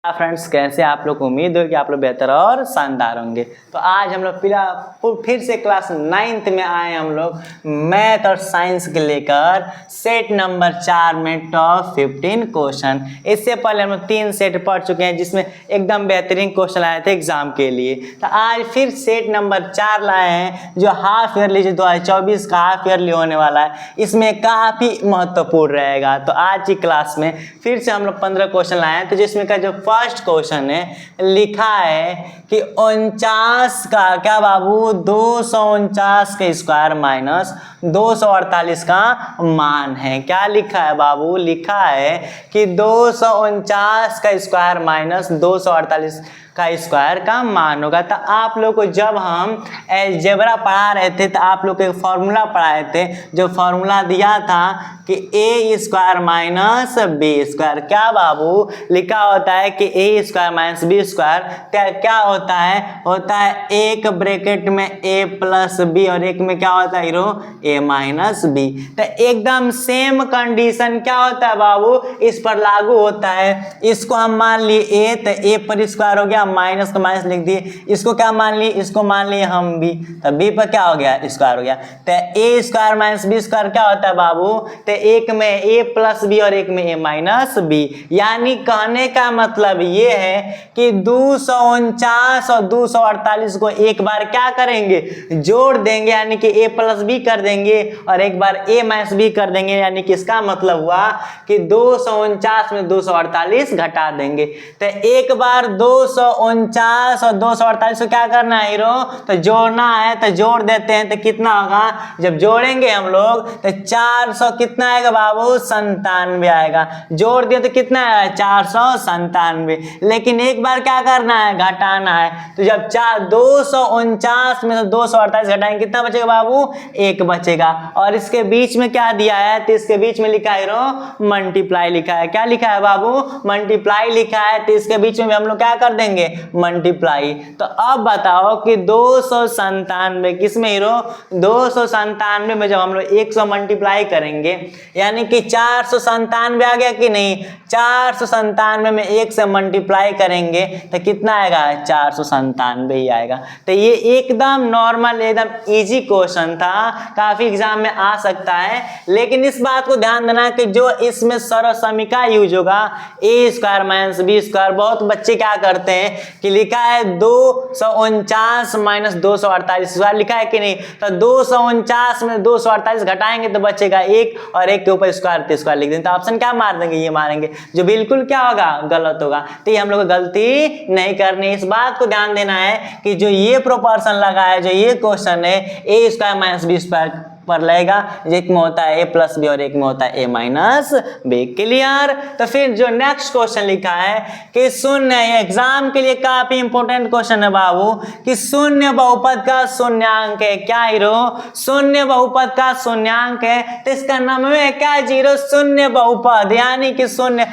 Friends, कैसे आप लोग को उम्मीद हो कि आप लोग बेहतर और शानदार होंगे। तो आज हम लोग फिर से क्लास 9th में आए हम लोग मैथ और साइंस के लेकर सेट नंबर 4 में टॉप 15 क्वेश्चन। इससे पहले हम लोग 3 सेट पढ़ चुके हैं जिसमें एकदम बेहतरीन क्वेश्चन आए थे एग्जाम के लिए। तो आज फिर सेट नंबर 4 लाए हैं जो हाफ ईयरली, जो 2024 का हाफ ईयरली होने वाला है, इसमें काफ़ी महत्वपूर्ण रहेगा। तो आज की क्लास में फिर से हम लोग 15 क्वेश्चन लाए हैं। तो जिसमें का जो फर्स्ट क्वेश्चन है लिखा है कि 49 का क्या बाबू 249 के स्क्वायर माइनस 248 का मान है। क्या लिखा है बाबू? लिखा है कि 249 का स्क्वायर माइनस 248 का स्क्वायर का मान होगा। तो आप लोग को जब हम अलजेब्रा पढ़ा रहे थे तो आप लोग को एक फॉर्मूला पढ़ाए थे, जो फॉर्मूला दिया था कि ए स्क्वायर माइनस बी स्क्वायर। क्या बाबू लिखा होता है कि ए स्क्वायर माइनस बी स्क्वायर क्या होता है? होता है एक ब्रैकेट में ए प्लस बी और एक में क्या होता है हीरो? ए माइनस बी। तो एकदम सेम कंडीशन क्या होता है बाबू? इस पर लागू होता है। इसको हम मान लिए ए, तो ए पर स्क्वायर हो गया, माइनस तो माइनस लिख दिए। इसको क्या मान लिए? इसको मान लिए हम बी, तो बी पर क्या हो गया? स्क्वायर हो गया। तो ए स्क्वायर माइनस बी स्क्वायर क्या होता है बाबू? तो एक में ए प्लस बी और एक में ए माइनस बी। यानी कहने का मतलब ये है कि 249 और 248 को एक बार क्या करेंगे? जोड़ देंगे, यानी कि ए प्लस बी कर देंगे और एक बार ए माइनस बी कर देंगे। यानी कि इसका मतलब हुआ कि 249 में 248 घटा देंगे। तो एक बार 249 और 248 को क्या करना है हीरो? तो जोड़ना है। तो जोड़ देते हैं तो कितना होगा? जब जोड़ेंगे हम लोग तो 400 कितना आएगा बाबू? 97 आएगा। जोड़ दिए तो कितना आएगा? 497। लेकिन एक बार क्या करना है? घटाना है। तो जब 249 में से 248 घटाएंगे कितना बचेगा बाबू? 1 बचेगा। और इसके बीच में क्या दिया है? तो इसके बीच में लिखा है हीरो मल्टीप्लाई लिखा है। क्या लिखा है बाबू? मल्टीप्लाई लिखा है। तो इसके बीच में भी हम लोग क्या कर देंगे? मल्टीप्लाई। तो अब बताओ कि 297 किसमें हीरो? 297 में जब हम लोग 100 मल्टीप्लाई करेंगे यानी कि 497 आ गया कि नहीं? 497 में 1 से मल्टीप्लाई करेंगे तो कितना आएगा? 497 ही आएगा। तो ये एकदम नॉर्मल, एकदम इजी क्वेश्चन था, काफी एग्जाम में आ सकता है। लेकिन इस बात को ध्यान देना कि जो इसमें सर्वसमीका यूज होगा ए स्क्वायर माइनस बी स्क्वायर, बहुत बच्चे क्या करते हैं कि लिखा है 249 माइनस 248 लिखा है कि नहीं? तो 249 में 248 घटाएंगे तो बचेगा 1 और 1 के ऊपर स्क्वायर तो स्क्वायर लिख देंगे। तो ऑप्शन क्या मार देंगे? ये मारेंगे, जो बिल्कुल क्या होगा? गलत होगा। तो ये हम लोग को गलती नहीं करनी। इस बात को ध्यान देना है कि जो ये प्रोपोर्शन लगा है, जो ये क्वेश्चन है ए स्क्वायर माइनस बी स्क्वायर पर लगेगा, एक में होता है ए प्लस बी और एक में होता है ए माइनस बी। क्लियर? तो फिर जो नेक्स्ट क्वेश्चन लिखा है कि शून्य, एग्जाम के लिए काफी इंपॉर्टेंट क्वेश्चन है बाबू, कि शून्य बहुपद का शून्यांक है। क्या हीरो? शून्य बहुपद का शून्यांक है। तो इसका नाम है क्या? जीरो शून्य बहुपद, यानी कि शून्य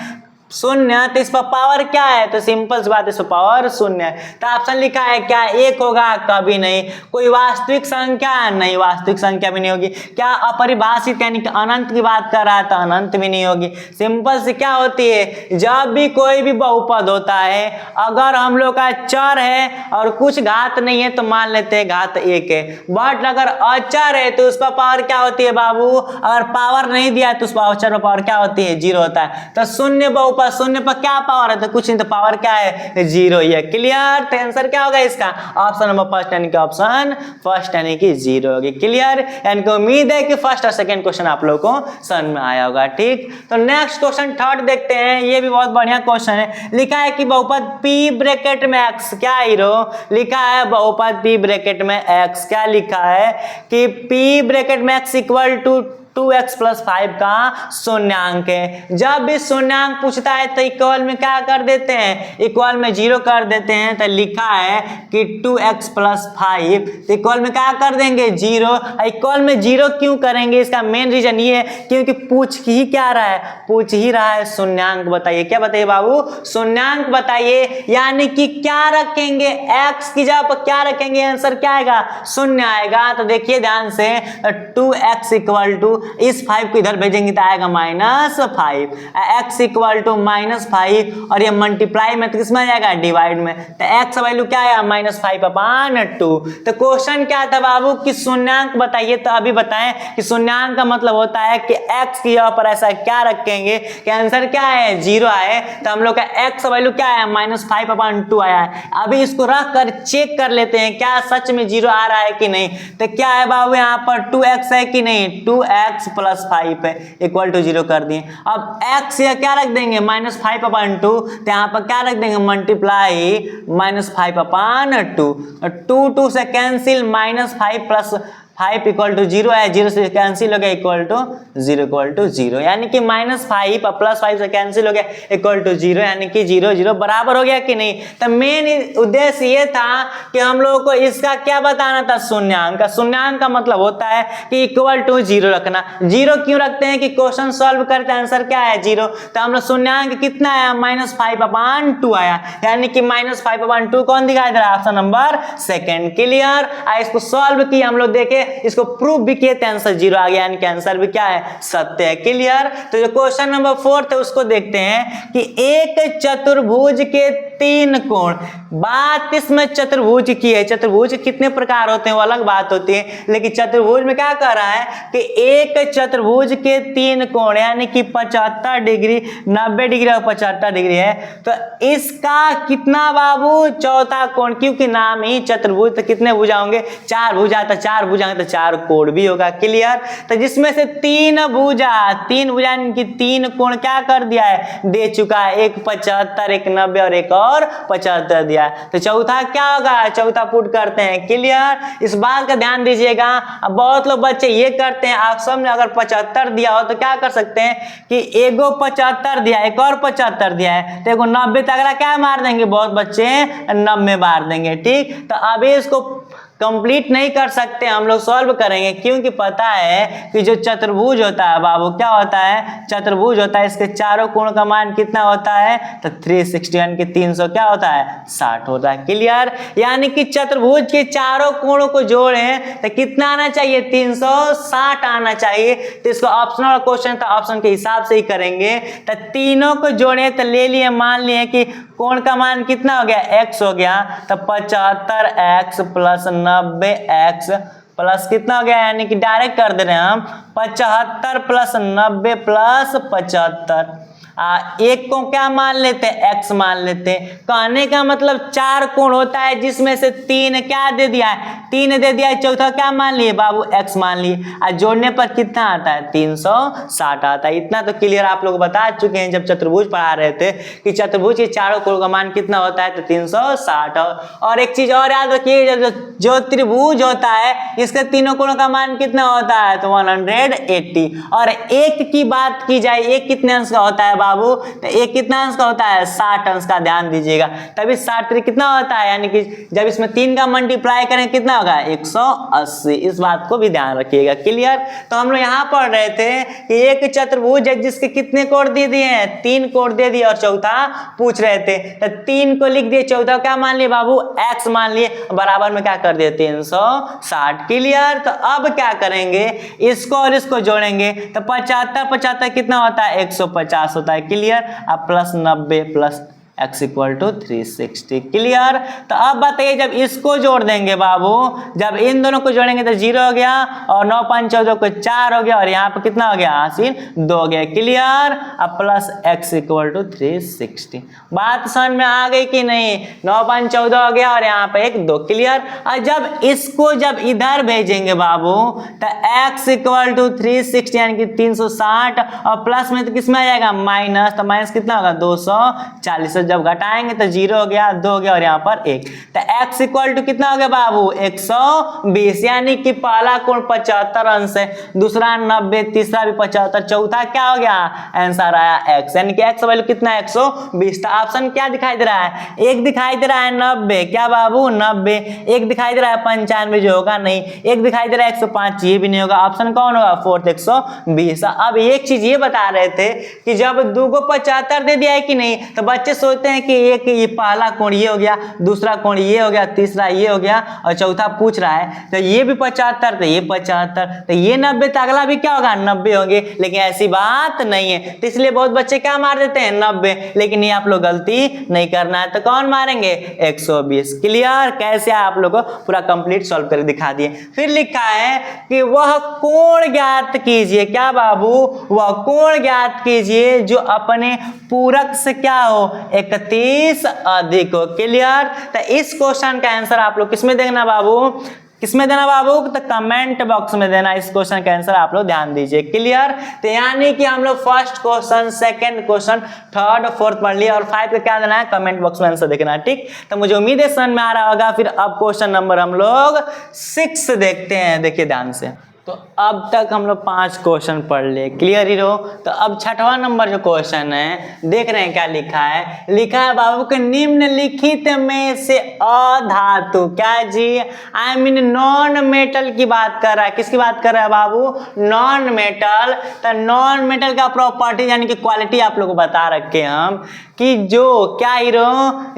तो इस पर पावर क्या है? तो सिंपल सी बात है, इस पर पावर शून्य है। तो ऑप्शन लिखा है क्या? 1 होगा? कभी नहीं। कोई वास्तविक संख्या? नहीं, वास्तविक संख्या भी नहीं होगी। क्या अपरिभाषित यानी कि अनंत की बात कर रहा है? तो अनंत भी नहीं होगी। सिंपल से क्या होती है, जब भी कोई भी बहुपद होता है, अगर हम लोग का चर है और कुछ घात नहीं है तो मान लेते हैं घात 1 है। बट अगर अचर है तो उस पर पावर क्या होती है बाबू? अगर पावर नहीं दिया तो उस पर अचर पर पावर क्या होती है? 0 होता है। तो शून्य बहुपद, शून्य पर क्या पावर है? तो कुछ नहीं, तो पावर क्या है? 0 ही है। क्लियर? तो आंसर क्या होगा इसका? ऑप्शन नंबर फर्स्ट, यानी कि ऑप्शन फर्स्ट, यानी कि 0 होगी। क्लियर? यानी कि उम्मीद है कि फर्स्ट और सेकंड क्वेश्चन आप लोगों को समझ में आया होगा। ठीक, तो नेक्स्ट क्वेश्चन थर्ड देखते हैं। ये भी बहुत बढ़िया क्वेश्चन है। लिखा है कि बहुपद p ब्रैकेट में x, क्या हीरो? लिखा है बहुपद p ब्रैकेट में x। क्या लिखा है कि p ब्रैकेट में x इक्वल टू 2x + 5 का शून्यांक है। जब भी शून्यांक पूछता है तो इक्वल में क्या कर देते हैं? इक्वल में 0 कर देते हैं। तो लिखा है कि 2x + 5, तो इक्वल में क्या कर देंगे? 0। इक्वल में 0 क्यों करेंगे? इसका मेन रीजन ये है क्योंकि पूछ ही क्या रहा है? पूछ ही रहा है शून्यांक। बताइए, क्या बताइए बाबू? शून्यांक बताइए। यानी कि क्या रखेंगे? x की जगह पर क्या रखेंगे? आंसर क्या आएगा? शून्य आएगा। तो देखिए ध्यान से, 2x = इस 5 को इधर भेजेंगे तो आएगा -5, x इक्वल टू -5 और ये मल्टीप्लाई में तो किसमें आ जाएगा डिवाइड में, तो x का वैल्यू क्या आया -5/2। तो क्वेश्चन क्या था बाबू कि शून्यांक बताइए, तो अभी बताएं कि शून्यांक का मतलब होता है कि x की जगह पर ऐसा क्या रखेंगे कि आंसर क्या है 0 आए, तो हम लोग का x का वैल्यू क्या है -5/2 आया है। अभी इसको रख कर चेक कर लेते हैं क्या सच में 0 आ रहा है कि नहीं, तो क्या है बाबू यहाँ पर 2x है कि नहीं, 2x + 5 है इक्वल टू 0 कर दिए। अब x या क्या रख देंगे -5/2, तो यहाँ पर क्या रख देंगे मल्टीप्लाई -5/2, 2 से कैंसिल -5 + 5 इक्वल टू 0 है, 0 से कैंसिल हो गया इक्वल टू 0 यानी कि -5 + 5 से कैंसिल हो गया इक्वल टू 0 यानी कि 0 0 बराबर हो गया कि नहीं। तो मेन उद्देश्य ये था कि हम लोगों को इसका क्या बताना था शून्यांक। शून्यांक का मतलब होता है कि इक्वल टू 0 रखना। 0 क्यों रखते हैं कि क्वेश्चन सॉल्व करते हैं आंसर क्या है 0, तो हम लोग शून्यांक कितना आया -5/2 आया, यानी कि -5/2 कौन दिखाई दे रहा है ऑप्शन नंबर सेकंड। क्लियर। इसको सॉल्व किया हम लोग देखे, इसको प्रूव भी किए थे, आंसर 0 आ गया, यानी कि आंसर भी क्या है सत्य है। क्लियर। तो जो क्वेश्चन नंबर 4 है उसको देखते हैं कि एक चतुर्भुज के 3 कोण, बात इसमें चतुर्भुज की है। चतुर्भुज कितने प्रकार होते हैं वो अलग बात होती है, लेकिन चतुर्भुज में क्या कर रहा है कि एक चतुर्भुज के 3 कोण यानी कि 75 डिग्री, 90 डिग्री और 75 डिग्री है, तो इसका कितना बाबू चौथा कोण, क्योंकि नाम ही चतुर्भुज, तो कितने भुजा होंगे 4 भुजा, तो 4 भुजा तो 4 कोण भी होगा। क्लियर। तो जिसमें से 3 भुजा यानी कि 3 कोण क्या कर दिया है दे चुका है, एक 75, एक 90 और एक और 75 दिया है, तो चौथा क्या होगा, चौथा पुट करते हैं। क्लियर। इस बात का ध्यान दीजिएगा। अब बहुत लोग बच्चे ये करते हैं, आप सब ने अगर 75 दिया हो तो क्या कर सकते हैं कि एगो 75 दिया एक और 75 दिया है, तो एगो 90 तो अगला क्या मार देंगे, बहुत बच्चे 90 मार देंगे। ठीक। तो अभी इसको कंप्लीट नहीं कर सकते, हम लोग सॉल्व करेंगे, क्योंकि पता है कि जो चतुर्भुज होता है बाबू क्या होता है, चतुर्भुज होता है, इसके चारों कोण का मान कितना होता है, तो 360 यानी कि 300 क्या होता है 60 होता है। क्लियर। यानी कि चतुर्भुज के चारों कोणों को जोड़ें तो कितना आना चाहिए 360 आना चाहिए। तो इसको ऑप्शनल क्वेश्चन था, ऑप्शन के हिसाब से ही करेंगे। तो तीनों को जोड़े तो ले लिए, मान लिए कि कोण का मान कितना हो गया x हो गया, तो 75x + 90x प्लस कितना हो गया, यानी कि डायरेक्ट कर दे रहे हैं हम 75 + 90 + 75। एक को क्या मान लेते हैं x मान लेते हैं। कहने का मतलब 4 कोण होता है जिसमें से 3 क्या दे दिया है 3 दे दिया है, चौथा क्या मान लिए बाबू x मान लिए, और जोड़ने पर कितना आता है 360 आता है। इतना तो क्लियर आप लोग बता चुके हैं जब चतुर्भुज पढ़ा रहे थे कि चतुर्भुज के चारों कोण का मान कितना होता है तो 360। और एक चीज और याद रखिए, जो त्रिभुज होता है इसके तीनों कोणों का मान कितना होता है तो 180। और एक की बात की जाए, एक कितने अंश का होता है बाबू, तो एक कितना अंश का होता है 60 अंश का, ध्यान दीजिएगा। तभी 60 कितना होता है, यानी कि जब इसमें 3 का मल्टीप्लाई करें कितना होगा 180। इस बात को भी ध्यान रखिएगा। क्लियर। तो हम लोग यहाँ पढ़ रहे थे कि एक चतुर्भुज है जिसके कितने कोण दे दिए हैं 3 कोण दे दिए, और चौथा पूछ रहे थे, तो 3 को लिख दिए, चौथा क्या मान लिए बाबू x मान लिए, बराबर में क्या कर दिए 360। क्लियर। तो अब क्या करेंगे, इसको और इसको जोड़ेंगे, तो 75 75 कितना होता है 150 होता है। क्लियर। अब + 90 + x = 360। क्लियर। तो अब बताइए जब इसको जोड़ देंगे बाबू, जब इन दोनों को जोड़ेंगे तो 0 हो गया, और 9 5 14 को 4 हो गया, और यहाँ पे कितना हो गया हासिल 2 हो गया। क्लियर। अब + x = 360। बात समझ में आ गई कि नहीं, 9 5 14 हो गया और यहाँ पे 1 2। क्लियर। और जब इसको जब इधर भेजेंगे बाबू तो x = 360 यानी कि 360, और प्लस में तो किसमें आ जाएगा माइनस, तो माइनस कितना होगा 240, जब घटाएंगे तो 0 हो गया, 2 हो गया, और यहाँ पर 1, तो x = कितना हो गया बाबू 120, यानी कि पहला कोण 75 अंश है, दूसरा 90, तीसरा भी 75, चौथा क्या हो गया आंसर आया x, यानी कि x वैल्यू कितना 120। तो ऑप्शन क्या दिखाई दे रहा है, एक दिखाई दे रहा है 90, क्या बाबू 90, एक दिखाई दे रहा है 95 जो होगा नहीं, एक दिखाई दे रहा है 105 ये भी नहीं होगा, ऑप्शन कौन होगा फोर्थ 120। अब एक चीज ये बता रहे थे कि जब 2 को 75 दे दिया है कि नहीं, तो बच्चे होते हैं कि एक ये पहला कोण ये हो गया, दूसरा कोण ये हो गया, तीसरा ये हो गया और चौथा पूछ रहा है तो ये भी 75, तो ये 75, तो ये 90, तो अगला भी क्या होगा 90 होंगे। लेकिन ऐसी बात नहीं है, तो इसलिए बहुत बच्चे क्या मार देते हैं 90, लेकिन ये आप लोग गलती नहीं करना है। तो कौन मारेंगे 120। क्लियर? कैसे आप लोग को पूरा कंप्लीट सॉल्व करके दिखा दिए। फिर लिखा है कि वह कोण ज्ञात कीजिए, क्या बाबू, वह कोण ज्ञात कीजिए जो अपने पूरक से क्या हो 31 अधिक हो। क्लियर? तो इस क्वेश्चन का आंसर आप लोग किसमें देना बाबू, किसमें देना बाबू, तो कमेंट बॉक्स में देना। इस क्वेश्चन का आंसर आप लोग ध्यान दीजिए। क्लियर? तो यानी कि हम लोग first question, second question, third, fourth पढ़ लिया और 5 का क्या देना है, कमेंट बॉक्स में आंसर देखना। ठीक, तो मुझे उम्मीद है समझ में आ रहा होगा। फिर अब क्वेश्चन नंबर हम लोग 6 देखते हैं, देखिए ध्यान से। तो अब तक हम लोग 5 क्वेश्चन पढ़ लिए। क्लियर ही रहो। तो अब 6वां नंबर जो क्वेश्चन है, देख रहे हैं क्या लिखा है। लिखा है बाबू कि निम्नलिखित में से अधातु, क्या जी, आई मीन नॉन मेटल की बात कर रहा है। किसकी बात कर रहा है बाबू, नॉन मेटल। तो नॉन मेटल का प्रॉपर्टी यानी कि क्वालिटी आप लोग को बता रखे हम कि जो क्या हीरो,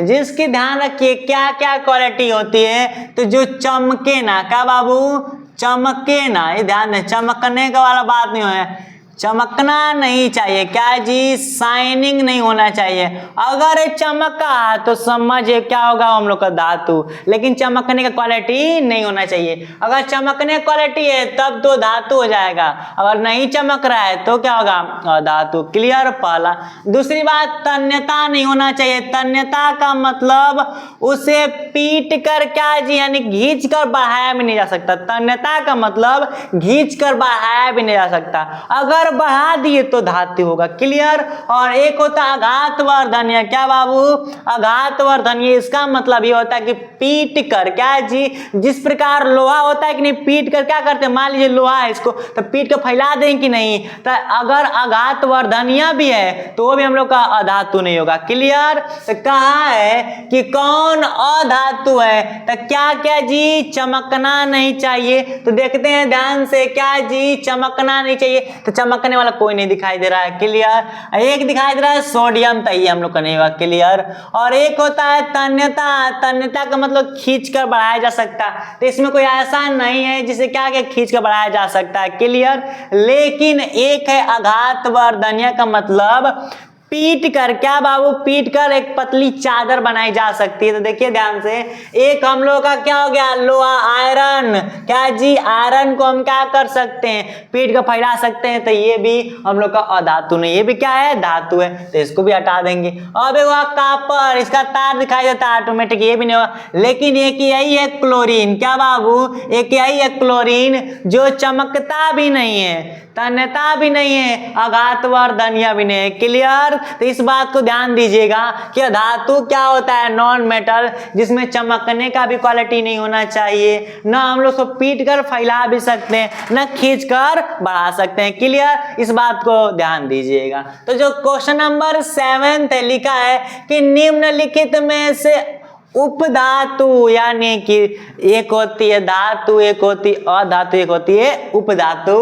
जिसकी ध्यान रखिए क्या क्या क्वालिटी होती है, तो जो चमके ना, क्या बाबू, चमके ना, ये ध्यान दें, चमकने का वाला बात नहीं है, चमकना नहीं चाहिए, क्या जी, शाइनिंग नहीं होना चाहिए। अगर ये चमका तो समझिए क्या होगा हम लोग का धातु, लेकिन चमकने का क्वालिटी नहीं होना चाहिए। अगर चमकने क्वालिटी है तब तो धातु हो जाएगा, अगर नहीं चमक रहा है तो क्या होगा, धातु। क्लियर? पहला। दूसरी बात, तन्यता नहीं होना चाहिए। तन्यता का मतलब उसे पीट कर क्या जी, यानी घींच कर बढ़ाया भी नहीं जा सकता। तन्यता का मतलब घींच कर बढ़ाया भी नहीं जा सकता, अगर बढ़ा दिए तो धातु होगा। क्लियर? और एक होता है आघातवर्धनीय, क्या बाबू, आघातवर्धनीय, इसका मतलब ये होता है कि पीट कर, क्या जी, जिस प्रकार लोहा होता है कि नहीं, पीट कर क्या करते हैं, मान लीजिए लोहा है, इसको तो पीट कर फैला दें कि नहीं, तो अगर आघातवर्धनीय भी है तो वो भी हम लोग का अधातु नहीं होगा। क्लियर? तो कहा है कि कौन अधातु है, तो क्या क्या जी, चमकना नहीं चाहिए। तो देखते हैं ध्यान से, क्या जी, चमकना नहीं चाहिए, तो चमकने वाला कोई नहीं दिखाई दे रहा है। क्लियर? एक दिखाई दे रहा है सोडियम, तो ये हम लोग का नहीं होगा। क्लियर? और एक होता है तन्यता। तन्यता का मतलब खींच कर बढ़ाया जा सकता है, तो इसमें कोई ऐसा नहीं है जिसे क्या क्या खींच कर बढ़ाया जा सकता है। क्लियर? लेकिन एक है आघातवर्धनीय का मतलब पीट कर, क्या बाबू, पीट कर एक पतली चादर बनाई जा सकती है। तो देखिए ध्यान से, एक हम लोग का क्या हो गया, लोहा, आयरन, क्या जी, आयरन को हम क्या कर सकते हैं, पीट कर फैला सकते हैं, तो ये भी हम लोग का अधातु नहीं, ये भी क्या है, धातु है, तो इसको भी हटा देंगे। अब एक हुआ कापर, इसका तार दिखाई देता है ऑटोमेटिक, ये भी नहीं होगा। लेकिन एक यही है क्लोरीन, क्या बाबू, एक यही है क्लोरीन जो चमकता भी नहीं है, तन्यता भी नहीं है, आघातवर्धनीय भी नहीं है। क्लियर? तो इस बात को ध्यान दीजिएगा कि धातु क्या होता है, नॉन मेटल, जिसमें चमकने का भी क्वालिटी नहीं होना चाहिए, ना हम लोग उसको पीट कर फैला भी सकते हैं, ना खींच कर बढ़ा सकते हैं। क्लियर? इस बात को ध्यान दीजिएगा। तो जो क्वेश्चन नंबर 7 लिखा है कि निम्नलिखित में से उपधातु, यानी कि एक होती है धातु, एक होती है अधातु, एक होती है उपधातु।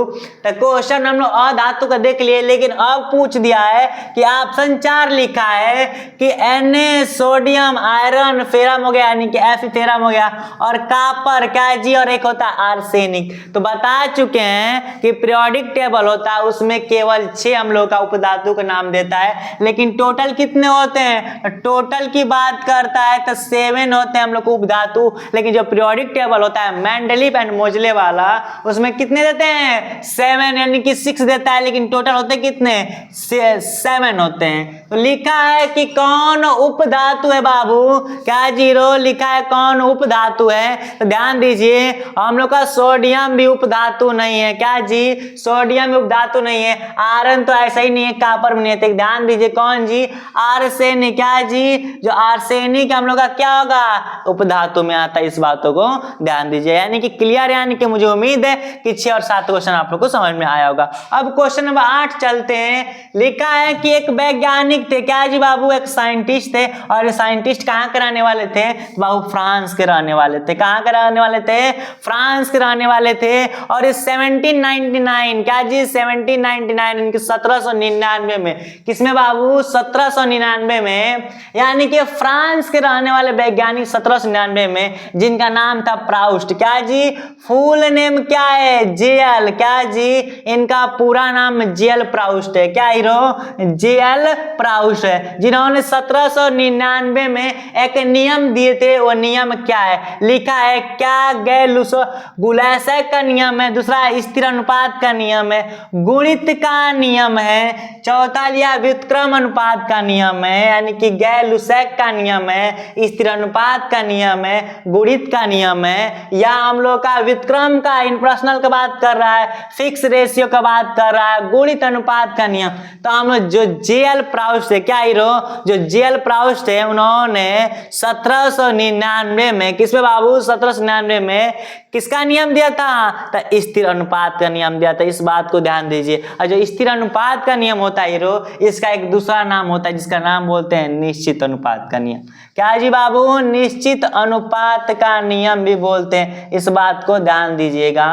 तो क्वेश्चन हम लोग अधातु का देख लिए, लेकिन अब पूछ दिया है कि ऑप्शन 4 लिखा है कि Na, सोडियम, आयरन, फेरम हो गया, यानी कि Fe फेरम हो गया, और कापर, क्या जी, और एक होता है आर्सेनिक। तो बता चुके हैं कि पीरियोडिक टेबल होता है, उसमें केवल 6 हम लोग का उपधातु का नाम देता है, लेकिन टोटल कितने होते हैं, टोटल की बात करता है तो 7 होते हैं हम लोग को उपधातु। लेकिन जो पीरियोडिक टेबल होता है मेंडलीफ एंड मोजले वाला, उसमें कितने देते हैं, 7, यानी कि 6 देता है, लेकिन टोटल होते कितने, 7 होते हैं। तो लिखा है कि कौन उपधातु है बाबू, क्या जीरो, लिखा है कौन उपधातु है। तो ध्यान दीजिए, हम लोग का सोडियम भी उपधातु नहीं है, क्या जी, सोडियम भी उपधातु नहीं है, आयरन तो ऐसा ही नहीं है, कापर भी नहीं है। तो ध्यान दीजिए कौन जी, आर्सेनिक, क्या जी, जो आर्सेनिक हम लोग का क्या क्या होगा, उपधातु में आता है। इस बातों को ध्यान दीजिए, यानी कि क्लियर, यानी कि मुझे उम्मीद है कि 6 और 7 क्वेश्चन आप लोग को समझ में आया होगा। अब क्वेश्चन नंबर 8 चलते हैं। लिखा है कि एक वैज्ञानिक थे, क्या जी बाबू, एक साइंटिस्ट थे, और ये साइंटिस्ट कहाँ के रहने वाले थे, तो बाबू फ्रांस के रहने वाले थे। कहाँ के रहने वाले थे, फ्रांस के रहने वाले थे। और इस 1799, क्या जी 1799, इनके 1799 में, किसमें बाबू, 1799 में, यानी कि फ्रांस के रहने वाले वैज्ञानिक 1799 में, जिनका नाम था प्राउस्ट। क्या जी, फुल नेम क्या है, जेएल, क्या जी, इनका पूरा नाम जेएल प्राउस्ट है। क्या हीरो, जेएल प्राउस्ट है, जिन्होंने 1799 में एक नियम दिए थे। वो नियम क्या है, लिखा है क्या, गैलुसो-गुलैसक का नियम है, दूसरा स्थिर अनुपात का नियम है, गुणित का नियम है, चौथा लिया व्युत्क्रम अनुपात का नियम है, यानी कि गैलुसैक का नियम है, स्थिर अनुपात का नियम है, गुणित का नियम है, या हम लोग का व्युत्क्रम का, इन प्रश्नल का बात कर रहा है, फिक्स रेशियो का बात कर रहा है, गुणित अनुपात का नियम। तो हम लोग जो जेएल प्राउस्ट है, क्या हीरो, जो जेएल प्राउस्ट है, उन्होंने 1799 में, किसमें बाबू, 1799 में किसका नियम दिया था, तो स्थिर अनुपात का नियम दिया था। इस बात को ध्यान दीजिए। और जो स्थिर अनुपात का नियम होता है हीरो, इसका एक दूसरा नाम होता है, जिसका नाम बोलते हैं निश्चित अनुपात का नियम। क्या जी बाबू, निश्चित अनुपात का नियम भी बोलते हैं। इस बात को ध्यान दीजिएगा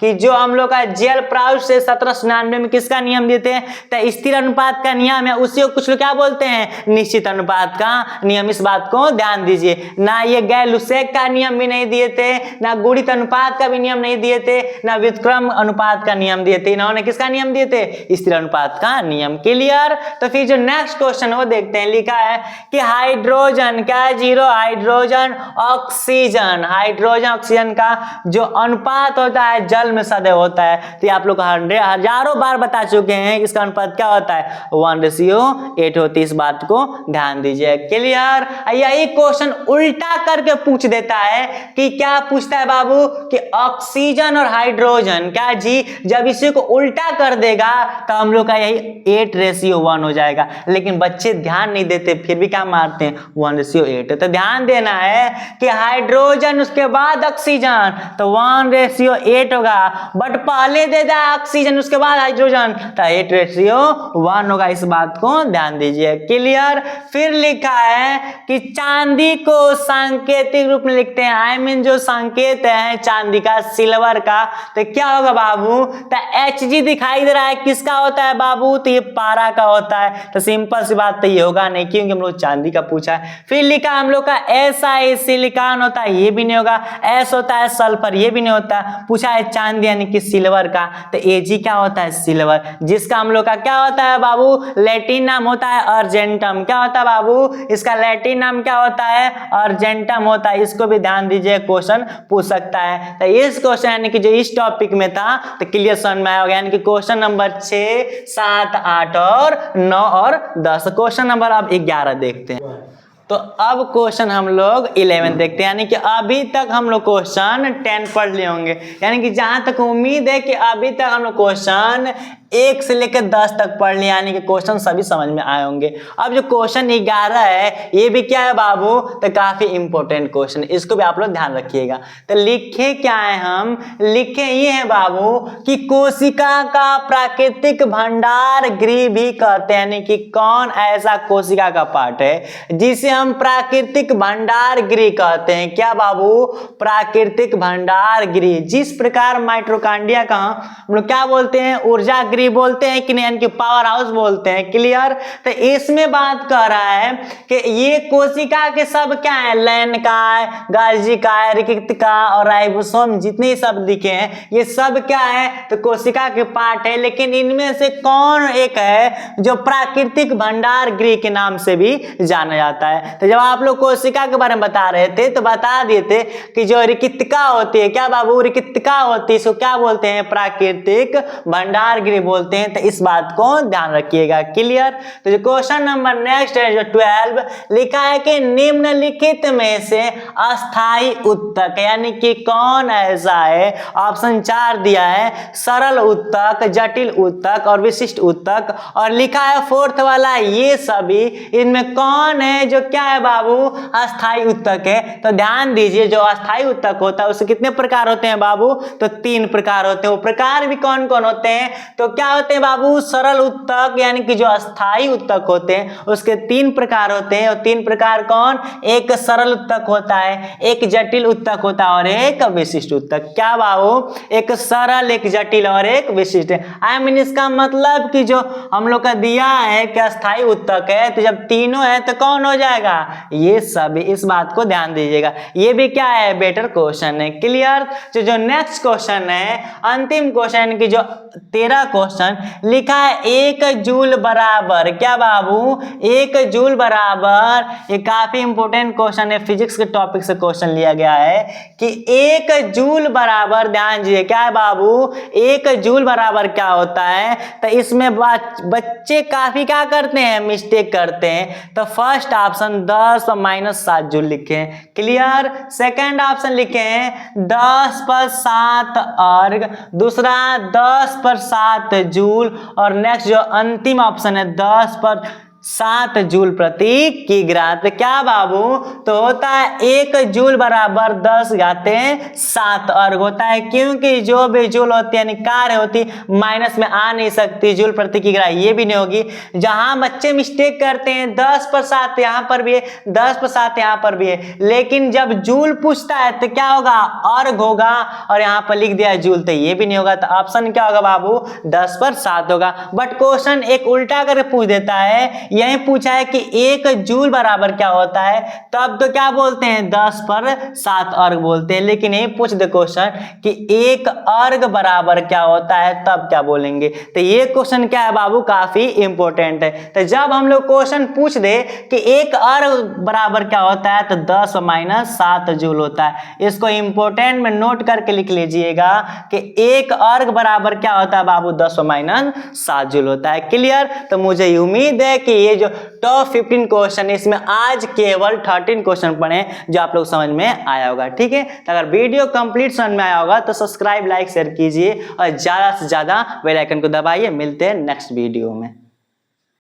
कि जो हम लोग का जेएल प्राउस्ट से 1799 में किसका नियम देते हैं, तो स्थिर अनुपात का नियम है, उसी को कुछ लोग क्या बोलते हैं, निश्चित अनुपात का नियम। इस बात को ध्यान दीजिए। ना ये गैलुसैक का नियम भी नहीं दिए थे, ना गुणित अनुपात का भी नियम नहीं दिए थे, ना व्युत्क्रम अनुपात का नियम दिए थे। इन्होंने किसका नियम दिए थे, स्थिर अनुपात का नियम। क्लियर। तो फिर जो नेक्स्ट क्वेश्चन वो देखते हैं। लिखा है कि हाइड्रोजन, क्या zero, hydrogen oxygen, hydrogen oxygen का जो अनुपात होता है जल में सदैव होता है। तो आप लोग हजारों बार बता चुके हैं इसका अनुपात क्या होता है, 1:8 होती है। इस बात को ध्यान दीजिए। क्लियर। यही क्वेश्चन उल्टा करके पूछ देता है कि क्या पूछता है बाबू, कि ऑक्सीजन और हाइड्रोजन, क्या जी, जब इसी को उल्टा कर देगा तो हम लोग का यही 8:1 हो जाएगा। लेकिन बच्चे ध्यान नहीं देते, फिर भी क्या मारते हैं, 1:8। तो ध्यान देना है कि हाइड्रोजन उसके बाद ऑक्सीजन, तो 1:8 होगा। बट पहले दे दिया ऑक्सीजन उसके बाद हाइड्रोजन, तो 8:1 होगा। इस बात को ध्यान दीजिए। क्लियर। फिर लिखा है कि चांदी को सांकेतिक रूप में लिखते हैं, आई मीन जो संकेत है चांदी का, सिल्वर का, तो क्या होगा बाबू, तो Hg दिखाई दे रहा है, किसका होता है बाबू, तो ये पारा का होता है। तो सिंपल सी बात तो ये होगा नहीं, क्योंकि हम लोग चांदी का पूछा है। फिर लिखा हम लोग का Si सिलिकॉन होता है, ये भी नहीं होगा। S होता है सल्फर, ये भी नहीं होता। पूछा है चांदी यानी कि सिल्वर का, तो Ag क्या होता है, सिल्वर, जिसका हम लोग का क्या होता है बाबू, लैटिन नाम होता है अर्जेंटम। क्या होता है बाबू, इसका लैटिन नाम क्या होता है, अर्जेंटम होता है। इसको भी ध्यान दीजिए, क्वेश्चन पूछ सकता है। तो इस क्वेश्चन यानी कि जो इस टॉपिक में था, तो क्लियर समझ में आया, यानी कि क्वेश्चन नंबर 6, 7, 8 और 9 और 10। क्वेश्चन नंबर अब 11 देखते हैं। तो अब क्वेश्चन हम लोग 11 देखते हैं, यानी कि अभी तक हम लोग क्वेश्चन 10 पढ़ लिए होंगे। यानी कि जहां तक उम्मीद है कि अभी तक हम लोग क्वेश्चन 1 से लेकर 10 तक पढ़ लिया, यानी कि क्वेश्चन सभी समझ में आए होंगे। अब जो क्वेश्चन 11 है, ये भी क्या है बाबू, तो काफी इंपॉर्टेंट क्वेश्चन, इसको भी आप लोग ध्यान रखिएगा। तो लिखे क्या है, हम लिखे ये है बाबू कि कोशिका का प्राकृतिक भंडार गृह भी कहते हैं। यानी कि कौन ऐसा कोशिका का पार्ट है जिसे हम प्राकृतिक भंडार गृह कहते हैं। क्या बाबू, प्राकृतिक भंडार गृह। जिस प्रकार माइटोकॉन्ड्रिया का हम लोग क्या बोलते हैं, ऊर्जा गृह बोलते हैं कि नहीं, यानी कि पावर हाउस बोलते हैं। क्लियर। तो इसमें बात कर रहा है कि ये कोशिका के सब क्या है, लैनकाय, गाल्जिकाय, रिक्तिका और राइबोसोम, जितने सब दिखे हैं ये सब क्या है, तो कोशिका के पार्ट है। लेकिन इनमें से कौन एक है जो प्राकृतिक भंडार गृह के नाम से भी जाना जाता है। तो जब आप लोग कोशिका के बारे में बता रहे थे तो बता दिए थे कि जो रिक्तिका होती है, क्या बाबू, रिक्तिका होती है, इसको क्या बोलते हैं, प्राकृतिक भंडार गृह बोलते हैं, तो इस बात को ध्यान रखिएगा। क्लियर। तो जो क्वेश्चन नंबर नेक्स्ट है जो 12 लिखा है कि निम्नलिखित में से अस्थाई उत्तक यानी कि कौन ऐसा है, ऑप्शन 4 दिया है, सरल उत्तक, जटिल उत्तक और विशिष्ट उत्तक, और लिखा है फोर्थ वाला ये सभी, इनमें कौन है जो क्या है बाबू, अस्थाई उत्तक है। तो ध्यान दीजिए जो अस्थाई उत्तक होता है उसके कितने प्रकार होते हैं बाबू, तो 3 प्रकार होते हैं। वो प्रकार भी कौन कौन होते हैं, तो क्या होते हैं बाबू, सरल उत्तक यानी कि जो अस्थाई उत्तक होते हैं उसके 3 प्रकार होते हैं। और 3 प्रकार कौन, एक सरल उत्तक होता है, एक जटिल उत्तक होता है और एक विशिष्ट उत्तक। क्या बाबू, एक सरल, एक जटिल और एक विशिष्ट। आई मीन इसका मतलब कि जो हम लोग का दिया है कि अस्थाई उत्तक है, तो जब तीनों है तो कौन हो जाएगा, ये सभी। इस बात को ध्यान दीजिएगा, ये भी क्या है, बेटर क्वेश्चन है। क्लियर। जो नेक्स्ट क्वेश्चन है, अंतिम क्वेश्चन की जो 13 क्वेश्चन लिखा है 1 जूल बराबर, क्या बाबू, 1 जूल बराबर, ये काफी इंपॉर्टेंट क्वेश्चन है, फिजिक्स के टॉपिक से क्वेश्चन लिया गया है कि 1 जूल बराबर, ध्यान दीजिए क्या है बाबू, 1 जूल बराबर क्या होता है। तो इसमें बच्चे काफी क्या करते हैं, मिस्टेक करते हैं। तो फर्स्ट ऑप्शन 10 - 7 जूल लिखे हैं। क्लियर। सेकंड ऑप्शन लिखे हैं 10 पर 7 अर्ग, दूसरा 10 पर 7 जूल, और नेक्स्ट जो अंतिम ऑप्शन है 10 पर 7 जूल प्रति किग्रा। तो क्या बाबू, तो होता है 1 जूल बराबर 10 घाते 7 अर्ग होता है, क्योंकि जो भी जूल होती है यानी कार्य होती माइनस में आ नहीं सकती, जूल प्रति किग्रा ये भी नहीं होगी। जहां बच्चे मिस्टेक करते हैं 10 पर 7 यहाँ पर भी है, 10 पर 7 यहाँ पर भी है, लेकिन जब जूल पूछता है तो क्या होगा, अर्ग होगा, और यहाँ पर लिख दिया है जूल, तो ये भी नहीं होगा। तो ऑप्शन क्या होगा बाबू, 10 पर 7 होगा। बट क्वेश्चन एक उल्टा करके पूछ देता है, यही पूछा है कि 1 जूल बराबर क्या होता है, तब तो क्या बोलते हैं 10 पर 7 अर्ग बोलते हैं, लेकिन यही पूछ दे क्वेश्चन कि 1 अर्ग बराबर क्या होता है, तब क्या बोलेंगे। तो ये क्वेश्चन क्या है बाबू, काफी इंपॉर्टेंट है। तो जब हम लोग क्वेश्चन पूछ दे कि 1 अर्ग बराबर क्या होता है, तो 10 - 7 जूल होता है। इसको इंपॉर्टेंट में नोट करके लिख लीजिएगा कि 1 अर्ग बराबर क्या होता है बाबू, 10 - 7 जूल होता है। क्लियर। तो मुझे उम्मीद है कि ये जो टॉप 15 क्वेश्चन है इसमें आज केवल 13 क्वेश्चन पढ़े जो आप लोग समझ में आया होगा। ठीक है। तो अगर वीडियो कंप्लीट समझ में आया होगा तो सब्सक्राइब, लाइक, शेयर कीजिए और ज्यादा से ज्यादा बेल आइकन को दबाइए। मिलते हैं नेक्स्ट वीडियो में।